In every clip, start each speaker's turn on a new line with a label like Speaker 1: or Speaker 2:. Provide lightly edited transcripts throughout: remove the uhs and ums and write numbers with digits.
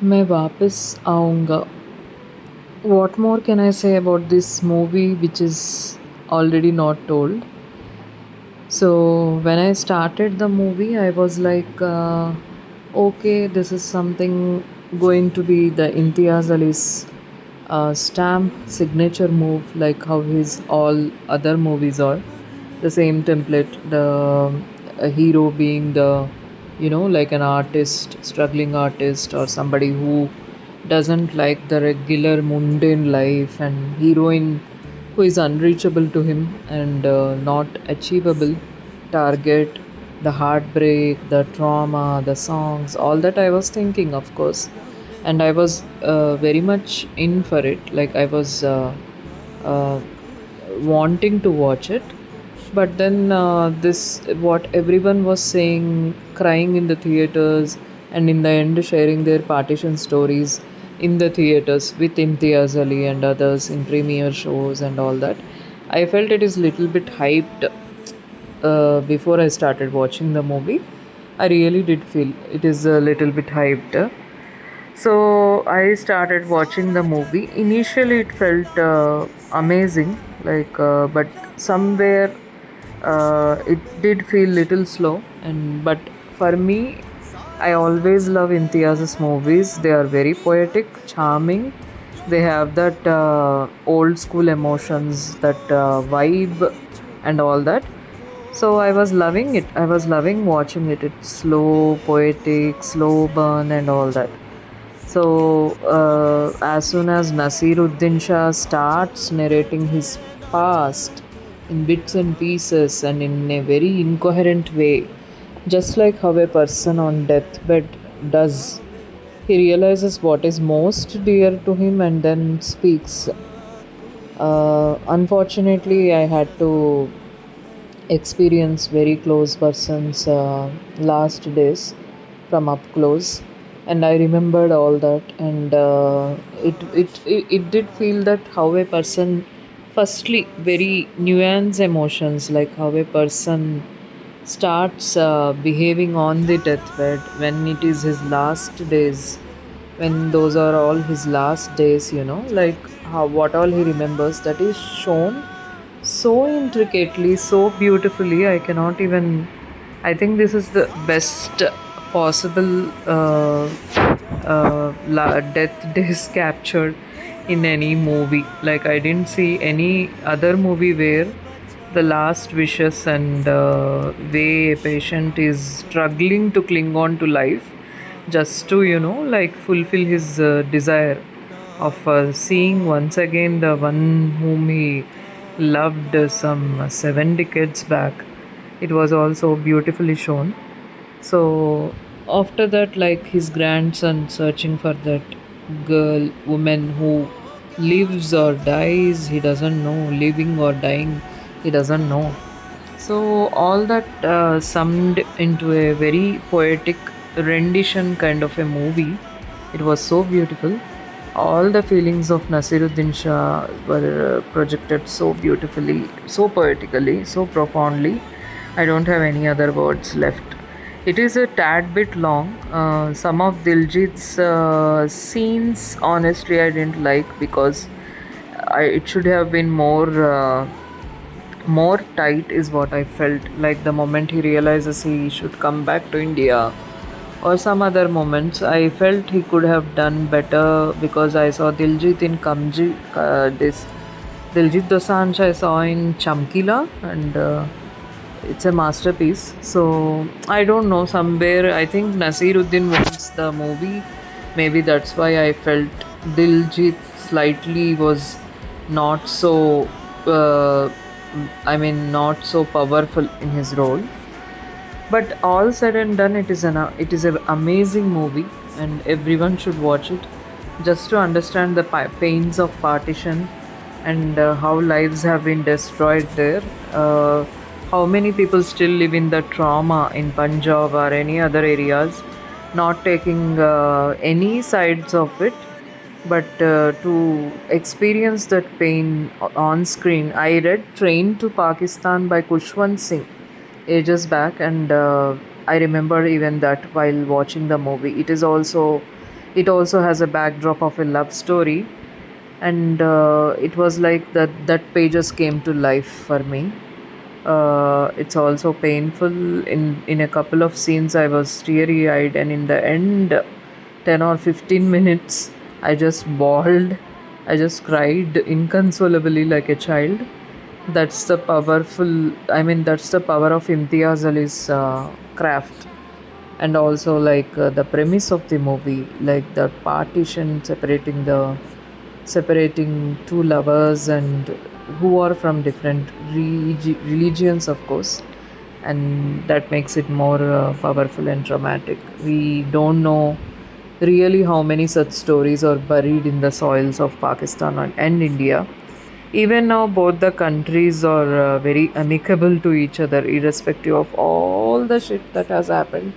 Speaker 1: मैं वापस आऊँगा. What more can I say about this movie which is already not told? So, when I started the movie, I was like, okay, this is something going to be the Imtiaz Ali's stamp signature move, like how his all other movies are. The same template, the a hero being the, like an artist, struggling artist, or somebody who doesn't like the regular mundane life, and heroine who is unreachable to him and not achievable target, the heartbreak, the trauma, the songs, all that I was thinking, of course. And I was very much in for it. Like I was uh, wanting to watch it. But then this, what everyone was saying, crying in the theaters, and in the end sharing their partition stories in the theaters with Imtiaz Ali and others in premiere shows and all that. I felt it is little bit hyped before I started watching the movie. I really did feel it is a little bit hyped. So I started watching the movie. Initially, it felt amazing, but somewhere it did feel little slow. And but for me, I always love Imtiaz's movies. They are very poetic, charming. They have that old school emotions, that vibe, and all that. So I was loving it. I was loving watching it. It's slow, poetic, slow burn, and all that. So, as soon as Nasiruddin Shah starts narrating his past in bits and pieces and in a very incoherent way, just like how a person on deathbed does, he realizes what is most dear to him and then speaks. Unfortunately, I had to experience very close persons last days from up close, and I remembered all that. And it did feel that how a person, firstly, very nuanced emotions, like how a person starts behaving on the deathbed when it is his last days, when those are all his last days, like how what all he remembers, that is shown so intricately, so beautifully. I cannot even. I think this is the best possible death days captured in any movie. Like, I didn't see any other movie where the last wishes and way a patient is struggling to cling on to life just to, like fulfill his desire of seeing once again the one whom he loved some 7 decades back. It was also beautifully shown. So after that, like his grandson searching for that girl, woman who lives or dies, he doesn't know, living or dying, he doesn't know. So all that summed into a very poetic rendition kind of a movie. It was so beautiful. All the feelings of Nasiruddin Shah were projected so beautifully, so poetically, so profoundly. I don't have any other words left. It is a tad bit long. Some of Diljit's scenes, honestly, I didn't like because it should have been more tight, is what I felt. Like the moment he realizes he should come back to India, or some other moments, I felt he could have done better because I saw Diljit in Kamji, this Diljit Dosanjh I saw in Chamkila, and it's a masterpiece. So I don't know, somewhere I think Nasiruddin wants the movie. Maybe that's why I felt Diljit slightly was not so. Uh, not so powerful in his role. But all said and done, it is an amazing movie, and everyone should watch it just to understand the pains of partition, and how lives have been destroyed there. Uh, how many people still live in the trauma in Punjab or any other areas, not taking any sides of it, but to experience that pain on screen. I read Train to Pakistan by Kushwant Singh ages back, and I remember even that while watching the movie. It is also It also has a backdrop of a love story, and it was like that pages came to life for me. It's also painful. In a couple of scenes I was teary eyed, and in the end 10 or 15 minutes I just bawled. I just cried inconsolably like a child. That's the power of Imtiaz Ali's craft. And also like the premise of the movie, like the partition separating two lovers and who are from different religions, of course, and that makes it more powerful and dramatic. We don't know really how many such stories are buried in the soils of Pakistan and India. Even now, both the countries are very amicable to each other, irrespective of all the shit that has happened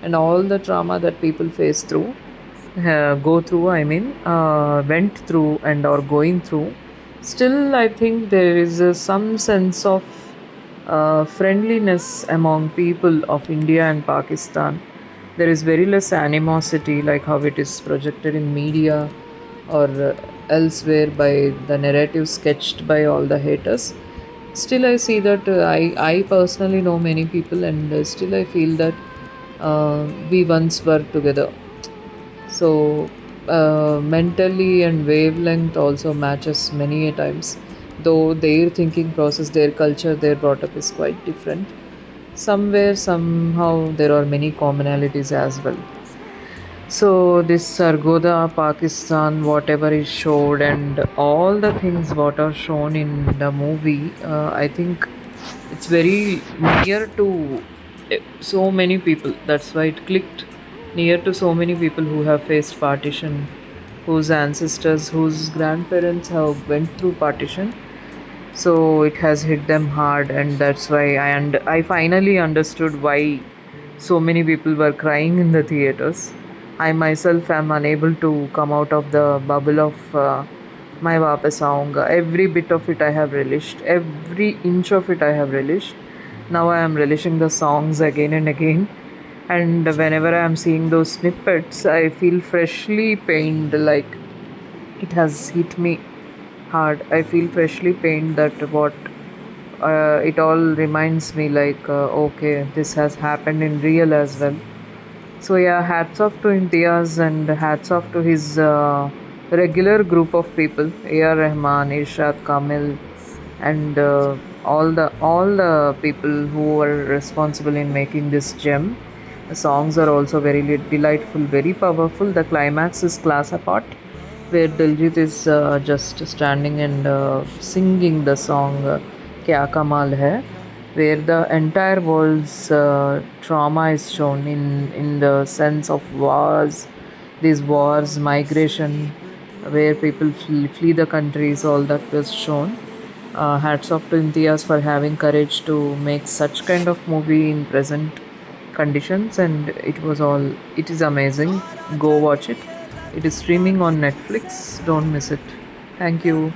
Speaker 1: and all the trauma that people face through, went through and are going through. Still, I think there is some sense of friendliness among people of India and Pakistan. There is very less animosity, like how it is projected in media or elsewhere by the narrative sketched by all the haters. Still, I see that I personally know many people, and still I feel that we once were together. So, mentally and wavelength also matches many a times. Though their thinking process, their culture, their brought up is quite different. Somewhere, somehow, there are many commonalities as well. So this Sargoda, Pakistan, whatever is showed, and all the things what are shown in the movie, I think it's very near to so many people. That's why it clicked near to so many people who have faced partition, whose ancestors, whose grandparents have went through partition. So it has hit them hard, and that's why I finally understood why so many people were crying in the theaters. I myself am unable to come out of the bubble of my Vapas Aunga. Every bit of it I have relished, every inch of it I have relished. Now I am relishing the songs again and again. And whenever I am seeing those snippets, I feel freshly pained, like it has hit me hard. I feel freshly pained that what it all reminds me like, okay, this has happened in real as well. So yeah, hats off to Imtiaz and hats off to his regular group of people, A.R. Rahman, Irshad Kamil, and all the people who were responsible in making this gem. The songs are also very delightful, very powerful. The climax is class apart, where Diljit is just standing and singing the song Kya Kamal Hai, where the entire world's trauma is shown in the sense of wars, these wars, migration, where people flee the countries, all that was shown. Hats off to Imtiaz for having courage to make such kind of movie in present conditions, and it is amazing. Go watch it. It is streaming on Netflix. Don't miss it. Thank you.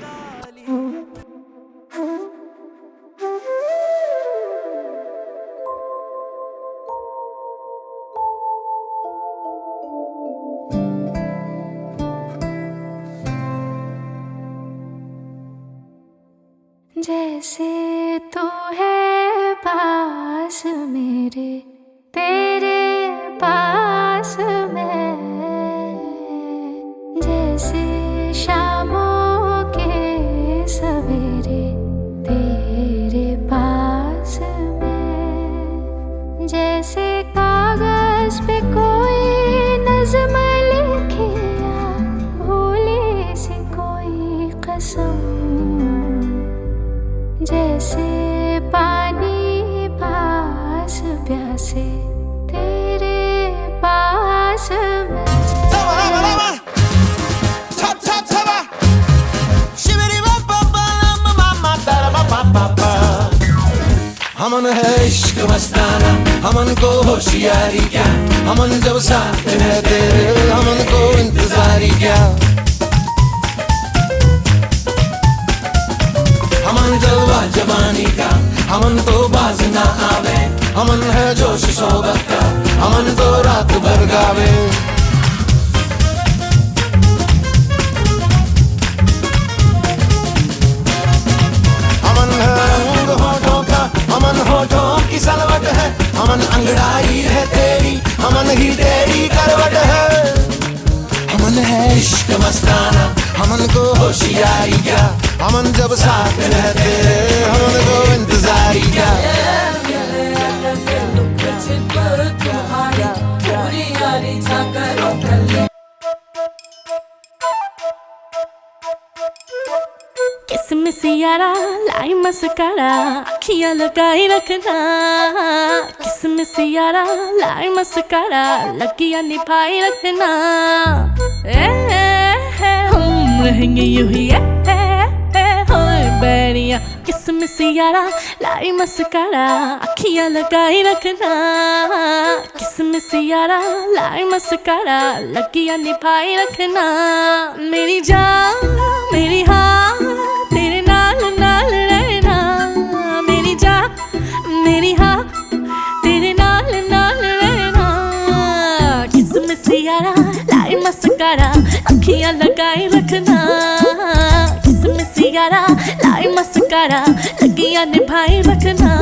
Speaker 2: जैसे तू है पास मेरे, तेरे पास मैं, जैसे शामों के सवेरे तेरे पास मैं, जैसे कागज पे कोई नज़्म लिखे या भूली सी कोई कसम, जैसे पानी पास प्यासे तेरे पास मैं।
Speaker 3: हमन है इश्क मस्ताना, हमन को होशियारी क्या, हमन जब साथ है तेरे, हमन को इंतजारी क्या। हमन जलवा जवानी का, हमन तो बाज ना आवे, हमन है जोश सोबत का, हमन तो रात भर गावे। मस्ताना हमन को होशियारी क्या हमन जब साथ है तेरे हमन को इंतजारी क्या
Speaker 2: किसमिस यारा लाई मस्कारा अखियां लगाई रखना किसमिस यारा लाई मस्कारा लगियां निभाई रखना हम रहेंगे यूं ही बैरिया किसमिस यारा लाई मस्कारा अखियां लगाई रखना किसमिस यारा लाई मस्कारा लगियां निभाई रखना मेरी जान मेरी हाँ तेरे नाल नाल रहना मेरी जान मेरी हाँ तेरे नाल नाल रहना किसमिस यारा लाई मस्कारा अखियां लगाई रखना किसमिस यारा लाई मस्कारा लगियां निभाई रखना